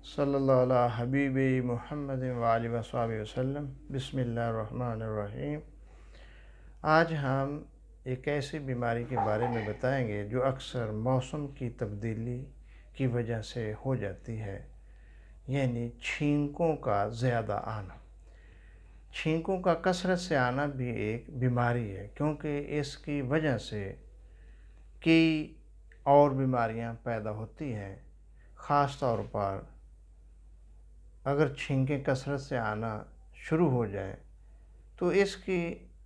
صلی اللہ علیہ حبیب محمد وآلہ وصحبہ وسلم۔ بسم اللہ الرحمن الرحیم۔ آج ہم ایک ایسی بیماری کے بارے میں بتائیں گے جو اکثر موسم کی تبدیلی کی وجہ سے ہو جاتی ہے، یعنی چھینکوں کا زیادہ آنا۔ چھینکوں کا کثرت سے آنا بھی ایک بیماری ہے، کیونکہ اس کی وجہ سے کئی اور بیماریاں پیدا ہوتی ہیں۔ خاص طور پر اگر چھینکیں کثرت سے آنا شروع ہو جائیں تو اس کی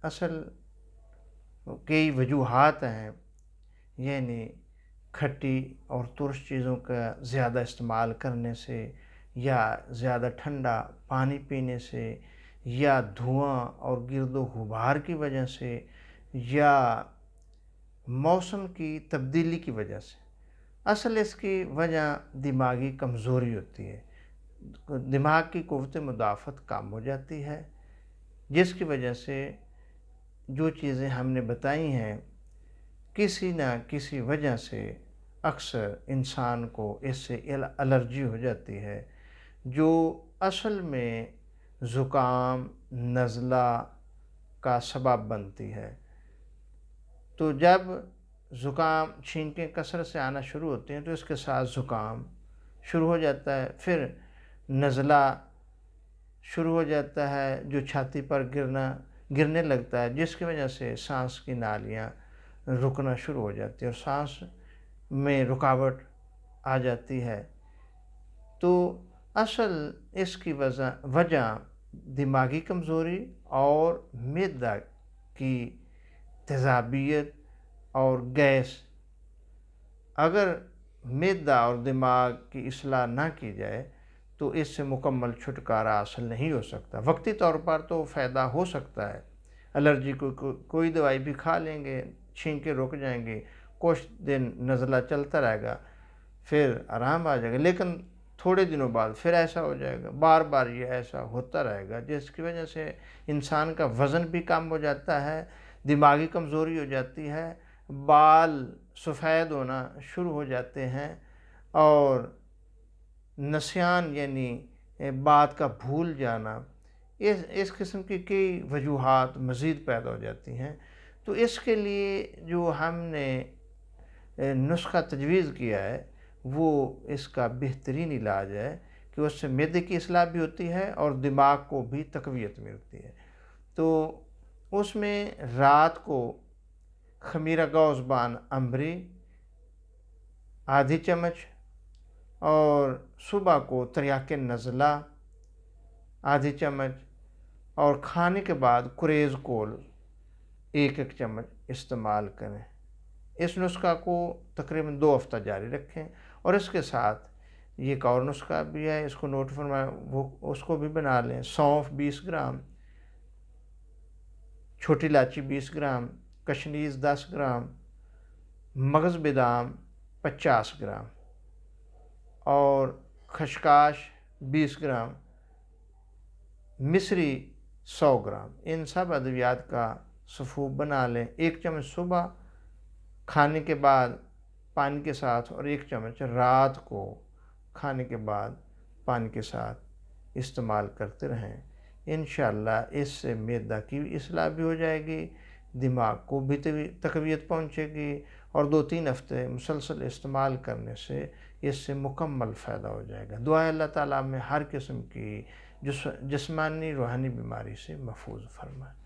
اصل کئی وجوہات ہیں، یعنی کھٹی اور ترش چیزوں کا زیادہ استعمال کرنے سے، یا زیادہ ٹھنڈا پانی پینے سے، یا دھواں اور گرد و غبار کی وجہ سے، یا موسم کی تبدیلی کی وجہ سے۔ اصل اس کی وجہ دماغی کمزوری ہوتی ہے۔ دماغ کی قوت مدافعت کم ہو جاتی ہے، جس کی وجہ سے جو چیزیں ہم نے بتائی ہیں کسی نہ کسی وجہ سے اکثر انسان کو اس سے الرجی ہو جاتی ہے، جو اصل میں زکام نزلہ کا سبب بنتی ہے۔ تو جب زکام چھینکیں کثرت سے آنا شروع ہوتے ہیں تو اس کے ساتھ زکام شروع ہو جاتا ہے، پھر نزلہ شروع ہو جاتا ہے جو چھاتی پر گرنے لگتا ہے، جس کی وجہ سے سانس کی نالیاں رکنا شروع ہو جاتی ہے اور سانس میں رکاوٹ آ جاتی ہے۔ تو اصل اس کی وجہ دماغی کمزوری اور معدہ کی تیزابیت اور گیس۔ اگر معدہ اور دماغ کی اصلاح نہ کی جائے تو اس سے مکمل چھٹکارا حاصل نہیں ہو سکتا۔ وقتی طور پر تو فائدہ ہو سکتا ہے، الرجی کوئی دوائی بھی کھا لیں گے، چھینکیں رک جائیں گے، کچھ دن نزلہ چلتا رہے گا، پھر آرام آ جائے گا، لیکن تھوڑے دنوں بعد پھر ایسا ہو جائے گا، بار بار یہ ایسا ہوتا رہے گا، جس کی وجہ سے انسان کا وزن بھی کم ہو جاتا ہے، دماغی کمزوری ہو جاتی ہے، بال سفید ہونا شروع ہو جاتے ہیں، اور نسیان یعنی بات کا بھول جانا، اس قسم کی کئی وجوہات مزید پیدا ہو جاتی ہیں۔ تو اس کے لیے جو ہم نے نسخہ تجویز کیا ہے وہ اس کا بہترین علاج ہے کہ اس سے معدے کی اصلاح بھی ہوتی ہے اور دماغ کو بھی تقویت ملتی ہے۔ تو اس میں رات کو خمیرہ گوزبان امبری آدھی چمچ، اور صبح کو تریاک نزلہ آدھی چمچ، اور کھانے کے بعد کوریز کول 1 چمچ استعمال کریں۔ اس نسخہ کو تقریباً 2 ہفتہ جاری رکھیں، اور اس کے ساتھ یہ ایک اور نسخہ بھی ہے، اس کو نوٹ فرمائیں، اس کو بھی بنا لیں۔ سونف 20 گرام، چھوٹی الائچی 20 گرام، کشنیز 10 گرام، مغز بادام 50 گرام، اور خشخاش 20 گرام، مصری 100 گرام۔ ان سب ادویات کا سفوف بنا لیں۔ 1 چمچ صبح کھانے کے بعد پانی کے ساتھ، اور 1 چمچ رات کو کھانے کے بعد پانی کے ساتھ استعمال کرتے رہیں۔ انشاءاللہ اس سے معدہ کی اصلاح بھی ہو جائے گی، دماغ کو بھی تقویت پہنچے گی، اور 2-3 ہفتے مسلسل استعمال کرنے سے اس سے مکمل فائدہ ہو جائے گا۔ دعا اللہ تعالیٰ میں ہر قسم کی جسمانی روحانی بیماری سے محفوظ فرمائے۔